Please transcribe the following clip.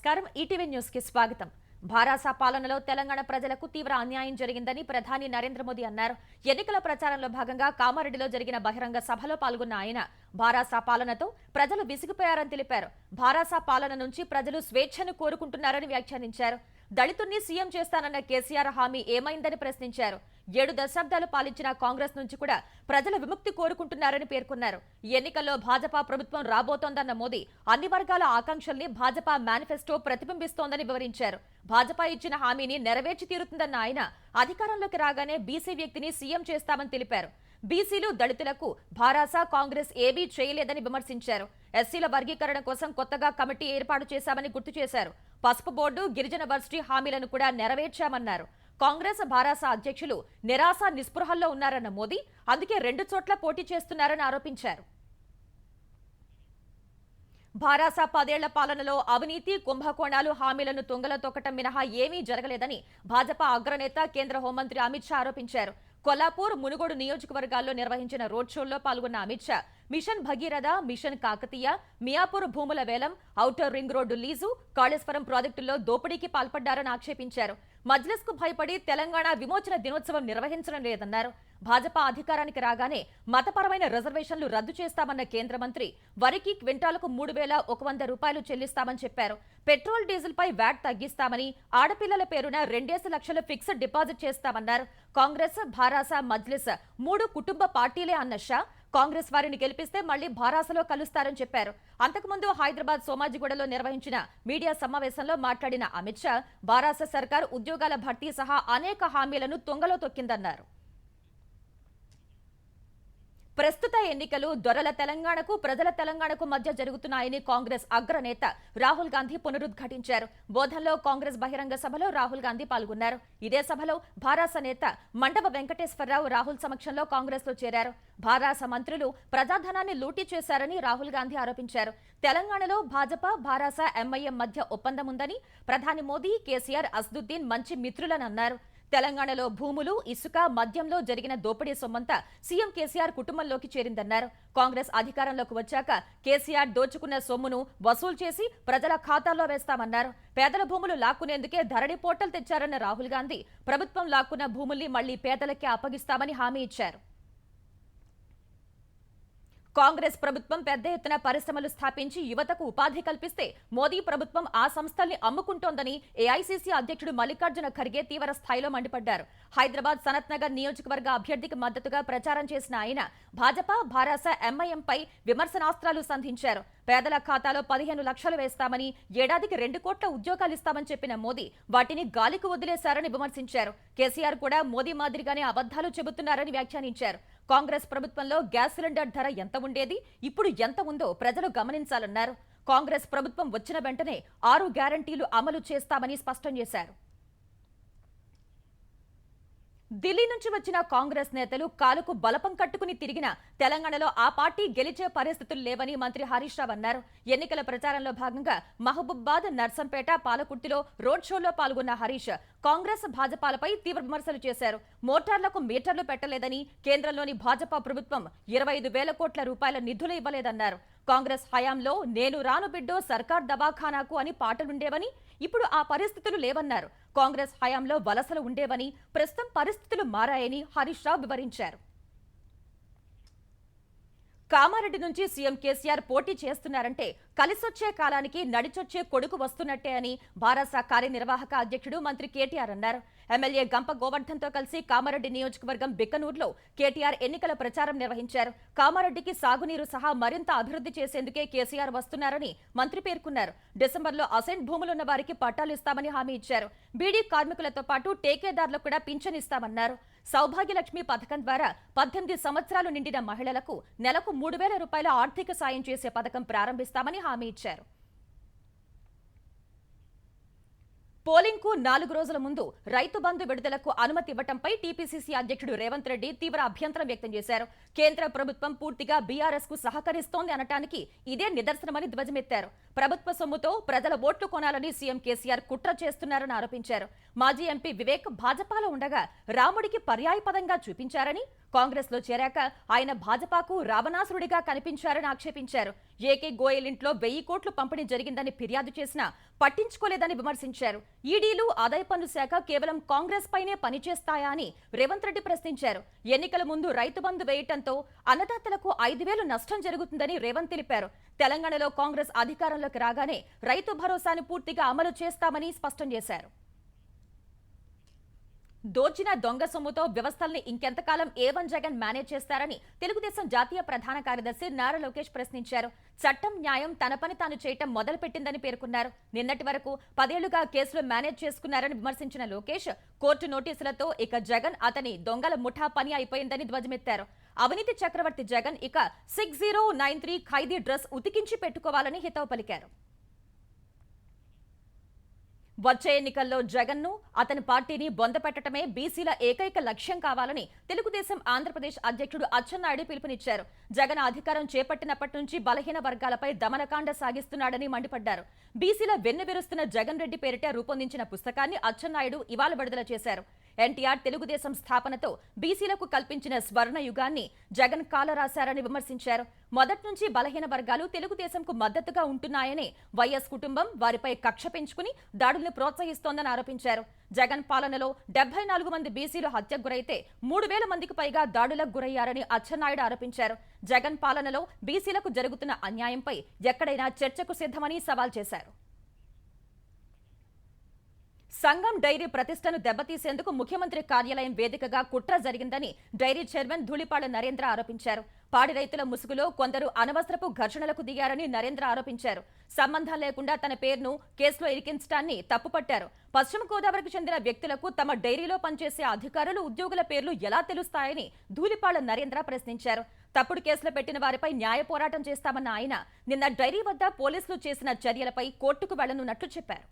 నమస్కారం ETV news కి స్వాగతం। భారాస పాలనలో తెలంగాణ ప్రజలకు తీవ్ర అన్యాయం జరిగిందని ప్రధాని నరేంద్ర మోదీ అన్నారు। ఎన్నికల ప్రచారంలో భాగంగా కామారెడ్డిలో జరిగిన బహిరంగ సభలో పాల్గొన్న ఆయన భారాస పాలనతో ప్రజలు విసిగిపోయారని తెలిపారు। భారాస పాలన నుంచి ప్రజలు స్వేచ్ఛను కోరుకుంటున్నారని వ్యాఖ్యానించారు। దళితుల్ని సీఎం చేస్తానన్న కేసీఆర్ హామీ ఏమైందని ప్రశ్నించారు। 7 దశాబ్దాలు పాలించిన కాంగ్రెస్ నుంచి కూడా ప్రజల విముక్తి కోరుకుంటున్నారని పేర్కొన్నారు। ఎన్నికల్లో భాజపా ప్రభుత్వం రాబోతోందన్న మోదీ అన్ని వర్గాల ఆకాంక్షల్ని భాజపా మేనిఫెస్టో ప్రతిబింబిస్తోందని వివరించారు। భాజపా ఇచ్చిన హామీని నెరవేర్చి తీరుతుందన్న ఆయన అధికారంలోకి రాగానే బీసీ వ్యక్తిని సీఎం చేస్తామని తెలిపారు। బీసీలు దళితులకు భారాస కాంగ్రెస్ ఏవీ చేయలేదని విమర్శించారు। ఎస్సీల వర్గీకరణ కోసం కొత్తగా కమిటీ ఏర్పాటు చేశామని గుర్తు చేశారు। పసుపు బోర్డు గిరిజన వర్సిటీ హామీలను కూడా నెరవేర్చామన్నారు। కాంగ్రెస్ భారాస అధ్యక్షులు నిరాశ నిస్పృహల్లో ఉన్నారన్న మోదీ అందుకే 2 చోట్ల పోటీ చేస్తున్నారని ఆరోపించారు। భారాస 10 ఏళ్ల పాలనలో అవినీతి కుంభకోణాలు హామీలను తుంగలో తొక్కటం మినహా ఏమీ జరగలేదని భాజపా అగ్రనేత కేంద్ర హోంమంత్రి అమిత్ షా ఆరోపించారు। కొల్లాపూర్ మునుగోడు నియోజకవర్గాల్లో నిర్వహించిన రోడ్ షోల్లో పాల్గొన్న అమిత్ షా మిషన్ భగీరథ మిషన్ కాకతీయ మియాపూర్ భూముల వేలం outer ring road lease Kaleshwaram ప్రాజెక్టుల్లో దోపిడీకి పాల్పడ్డారని ఆక్షేపించారు। మజ్లిస్ కు భయపడి తెలంగాణ విమోచన దినోత్సవం నిర్వహించడం లేదన్నారు। భాజపా అధికారానికి రాగానే మతపరమైన రిజర్వేషన్లు రద్దు చేస్తామన్న కేంద్ర మంత్రి వరికి క్వింటాలకు 3,100 రూపాయలు చెల్లిస్తామని చెప్పారు। పెట్రోల్ డీజిల్ పై వ్యాట్ తగ్గిస్తామని ఆడపిల్లల పేరున 2 లక్షల ఫిక్స్డ్ డిపాజిట్ చేస్తామన్నారు। కాంగ్రెస్ భారాస మజ్లిస్ 3 కుటుంబ పార్టీలే అన్న షా కాంగ్రెస్ వారిని గెలిపిస్తే మళ్లీ భారాసలో కలుస్తారని చెప్పారు। అంతకుముందు హైదరాబాద్ సోమాజిగూడలో నిర్వహించిన మీడియా సమావేశంలో మాట్లాడిన అమిత్ షా భారాస సర్కార్ ఉద్యోగాల భర్తీ సహా అనేక హామీలను తుంగలో తొక్కిందన్నారు। ప్రస్తుత ఎన్నికలు దొరల తెలంగాణకు ప్రజల తెలంగాణకు మధ్య జరుగుతున్నాయని కాంగ్రెస్ అగ్రనేత రాహుల్ గాంధీ పునరుద్ఘాటించారు। బోధన్లో కాంగ్రెస్ బహిరంగ సభలో రాహుల్ గాంధీ పాల్గొన్నారు। ఇదే సభలో భారాస నేత మండవ వెంకటేశ్వరరావు రాహుల్ సమక్షంలో కాంగ్రెస్ లో చేరారు। భారాస మంత్రులు ప్రజాధనాన్ని లూటీ చేశారని రాహుల్ గాంధీ ఆరోపించారు। తెలంగాణలో భాజపా భారాస ఎంఐఎం మధ్య ఒప్పందం ఉందని ప్రధాని మోదీ కేసీఆర్ అసదుద్దీన్ మంచి మిత్రులని అన్నారు। తెలంగాణలో భూములు ఇసుక మద్యంలో జరిగిన దోపిడీ సొమ్మంతా సీఎం కేసీఆర్ కుటుంబంలోకి చేరిందన్నారు। కాంగ్రెస్ అధికారంలోకి వచ్చాక కేసీఆర్ దోచుకున్న సొమ్మును వసూలు చేసి ప్రజల ఖాతాల్లో వేస్తామన్నారు। పేదల భూములు లాక్కునేందుకే ధరణి పోర్టల్ తెచ్చారన్న రాహుల్ గాంధీ ప్రభుత్వం లాక్కున్న భూముల్ని మళ్లీ పేదలకే అప్పగిస్తామని హామీ ఇచ్చారు। కాంగ్రెస్ ప్రభుత్వం పెద్ద ఎత్తున పరిశ్రమలు స్థాపించి యువతకు ఉపాధి కల్పిస్తే మోదీ ప్రభుత్వం ఆ సంస్థల్ని అమ్ముకుంటోందని ఏఐసీసీ అధ్యక్షుడు మల్లికార్జున ఖర్గే తీవ్ర స్థాయిలో మండిపడ్డారు। హైదరాబాద్ సనత్ నగర్ నియోజకవర్గ అభ్యర్థికి మద్దతుగా ప్రచారం చేసిన ఆయన భాజపా భారాస ఎంఐఎంపై విమర్శనాస్త్రాలు సంధించారు। పేదల ఖాతాలో 15 లక్షలు వేస్తామని ఏడాదికి 2 కోట్ల ఉద్యోగాలు ఇస్తామని చెప్పిన మోదీ వాటిని గాలికి వదిలేశారని విమర్శించారు। కేసీఆర్ కూడా మోదీ మాదిరిగానే అబద్ధాలు చెబుతున్నారని వ్యాఖ్యానించారు। కాంగ్రెస్ ప్రభుత్వంలో గ్యాస్ సిలిండర్ ధర ఎంత ఉండేది ఇప్పుడు ఎంత ఉందో ప్రజలు గమనించాలన్నారు। కాంగ్రెస్ ప్రభుత్వం వచ్చిన వెంటనే 6 గ్యారంటీలు అమలు చేస్తామని స్పష్టం చేశారు। ఢిల్లీ నుంచి వచ్చిన కాంగ్రెస్ నేతలు కాలుకు బలపం కట్టుకుని తిరిగిన తెలంగాణలో ఆ పార్టీ గెలిచే పరిస్థితులు లేవని మంత్రి హరీష్ రావు అన్నారు। ఎన్నికల ప్రచారంలో భాగంగా మహబూబాబాద్ నర్సంపేట పాలకుర్తిలో రోడ్ షోలో పాల్గొన్న హరీష్ కాంగ్రెస్ భాజపాలపై తీవ్ర విమర్శలు చేశారు। మోటార్లకు మీటర్లు పెట్టలేదని కేంద్రంలోని భాజపా ప్రభుత్వం 25,000 కోట్ల రూపాయల నిధులు ఇవ్వలేదన్నారు। కాంగ్రెస్ హయాంలో నేను రాను బిడ్డో సర్కార్ దవాఖానాకు అని పాటలుండేవని ఇప్పుడు ఆ పరిస్థితులు లేవన్నారు। కాంగ్రెస్ హయాంలో వలసలు ఉండేవని ప్రస్తుతం పరిస్థితులు మారాయని హరీష్ రావు వివరించారు। కామారెడ్డి నుంచి సీఎం కేసీఆర్ పోటీ చేస్తున్నారంటే కలిసొచ్చే కాలానికి నడిచొచ్చే కొడుకు వస్తున్నట్టే అని భారాస కార్యనిర్వాహక అధ్యక్షుడు మంత్రి కేటీఆర్ అన్నారు। ఎమ్మెల్యే గంప గోవర్ధన్ తో కలిసి కామారెడ్డి నియోజకవర్గం బిక్కనూరులో కేటీఆర్ ఎన్నికల ప్రచారం నిర్వహించారు। కామారెడ్డికి సాగునీరు సహా మరింత అభివృద్ధి చేసేందుకే కేసీఆర్ వస్తున్నారని మంత్రి పేర్కొన్నారు। డిసెంబర్లో అసైన్ భూములున్న వారికి పట్టాలు ఇస్తామని హామీ ఇచ్చారు। బీడీ కార్మికులతో పాటు టేకేదారులకు కూడా పింఛన్ ఇస్తామన్నారు। సౌభాగ్యలక్ష్మి పథకం ద్వారా 18 సంవత్సరాలు నిండిన మహిళలకు నెలకు 3,000 రూపాయల ఆర్థిక సాయం చేసే పథకం ప్రారంభిస్తామని హామీ ఇచ్చారు। పోలింగ్ కు 4 రోజుల ముందు రైతు బంధు విడుదలకు అనుమతి ఇవ్వటంపై టీపీసీసీ అధ్యక్షుడు రేవంత్ రెడ్డి తీవ్ర అభ్యంతరం వ్యక్తం చేశారు। కేంద్ర ప్రభుత్వం పూర్తిగా బీఆర్ఎస్ కు సహకరిస్తోంది అనటానికి ఇదే నిదర్శనమని ధ్వజమెత్తారు। ప్రభుత్వ సొమ్ముతో ప్రజల ఓట్లు కొనాలని సీఎం కేసీఆర్ కుట్ర చేస్తున్నారని ఆరోపించారు। మాజీ ఎంపీ వివేక్ భాజపాలో ఉండగా రాముడికి పర్యాయపదంగా చూపించారని కాంగ్రెస్ లో చేరాక ఆయన భాజపాకు రావణాసురుడిగా కనిపించారని ఆక్షేపించారు. ఏకే గోయల్ ఇంట్లో 1000 కోట్లు పంపిణీ జరిగిందని ఫిర్యాదు చేసినా పట్టించుకోలేదని విమర్శించారు. ఈడీలు, ఆదాయ పన్ను శాఖ కేవలం కాంగ్రెస్ పైనే పనిచేస్తాయా అని రేవంత్ రెడ్డి ప్రశ్నించారు. ఎన్నికల ముందు రైతు బంధు వేయటంతో అన్నదాతలకు 5,000 నష్టం జరుగుతుందని రేవంత్ తెలిపారు. తెలంగాణలో కాంగ్రెస్ అధికారంలోకి రాగానే రైతు భరోసాను పూర్తిగా అమలు చేస్తామని స్పష్టం చేశారు. దోచిన దొంగ సొమ్ముతో వ్యవస్థల్ని ఇంకెంతకాలం A1 జగన్ మేనేజ్ చేస్తారని తెలుగుదేశం జాతీయ ప్రధాన కార్యదర్శి నారా లోకేష్ ప్రశ్నించారు. చట్టం, న్యాయం తన పని తాను చేయటం మొదలుపెట్టిందని పేర్కొన్నారు. నిన్నటి వరకు 10 ఏళ్లుగా కేసులు మేనేజ్ చేసుకున్నారని విమర్శించిన లోకేష్ కోర్టు నోటీసులతో ఇక జగన్ అతని దొంగల ముఠా పని అయిపోయిందని ధ్వజమెత్తారు. అవినీతి చక్రవర్తి జగన్ ఇక 6093 ఖైదీ డ్రెస్ ఉతికించి పెట్టుకోవాలని హితవు పలికారు. వచ్చే ఎన్నికల్లో జగన్ను, అతని పార్టీని బొందపెట్టడమే బీసీల ఏకైక లక్ష్యం కావాలని తెలుగుదేశం ఆంధ్రప్రదేశ్ అధ్యక్షుడు అచ్చెన్నాయుడు పిలుపునిచ్చారు. జగన్ అధికారం చేపట్టినప్పటి నుంచి బలహీన వర్గాలపై దమనకాండ సాగిస్తున్నాడని మండిపడ్డారు. బీసీల వెన్నువిరుస్తున్న జగన్ రెడ్డి పేరిట రూపొందించిన పుస్తకాన్ని అచ్చెన్నాయుడు ఇవాళ విడుదల చేశారు. ఎన్టీఆర్ తెలుగుదేశం స్థాపనతో బీసీలకు కల్పించిన స్వర్ణ యుగాన్ని జగన్ కాలరాశారని విమర్శించారు. మొదటి నుంచి బలహీన వర్గాలు తెలుగుదేశంకు మద్దతుగా ఉంటున్నాయని, వైఎస్ కుటుంబం వారిపై కక్ష పెంచుకుని దాడులను ప్రోత్సహిస్తోందని ఆరోపించారు. జగన్ పాలనలో 74 మంది బీసీలు హత్యకు గురైతే 3,000 మందికి పైగా దాడులకు గురయ్యారని అచ్చెన్నాయుడు ఆరోపించారు. జగన్ పాలనలో బీసీలకు జరుగుతున్న అన్యాయంపై ఎక్కడైనా చర్చకు సిద్ధమని సవాల్ చేశారు. సంఘం డైరీ ప్రతిష్టను దెబ్బతీసేందుకు ముఖ్యమంత్రి కార్యాలయం వేదికగా కుట్ర జరిగిందని డైరీ చైర్మన్ ధూళిపాళ్ల నరేంద్ర ఆరోపించారు. పాడి రైతుల ముసుగులో కొందరు అనవసరపు ఘర్షణలకు దిగారని నరేంద్ర ఆరోపించారు. సంబంధం లేకుండా తన పేరును కేసులో ఇరికించడాన్ని తప్పుపట్టారు. పశ్చిమ గోదావరికి చెందిన వ్యక్తులకు తమ డైరీలో పనిచేసే అధికారులు, ఉద్యోగుల పేర్లు ఎలా తెలుస్తాయని ధూళిపాళ్ల నరేంద్ర ప్రశ్నించారు. తప్పుడు కేసులు పెట్టిన వారిపై న్యాయ పోరాటం చేస్తామన్న ఆయన నిన్న డైరీ వద్ద పోలీసులు చేసిన చర్యలపై కోర్టుకు వెళ్లనున్నట్లు చెప్పారు.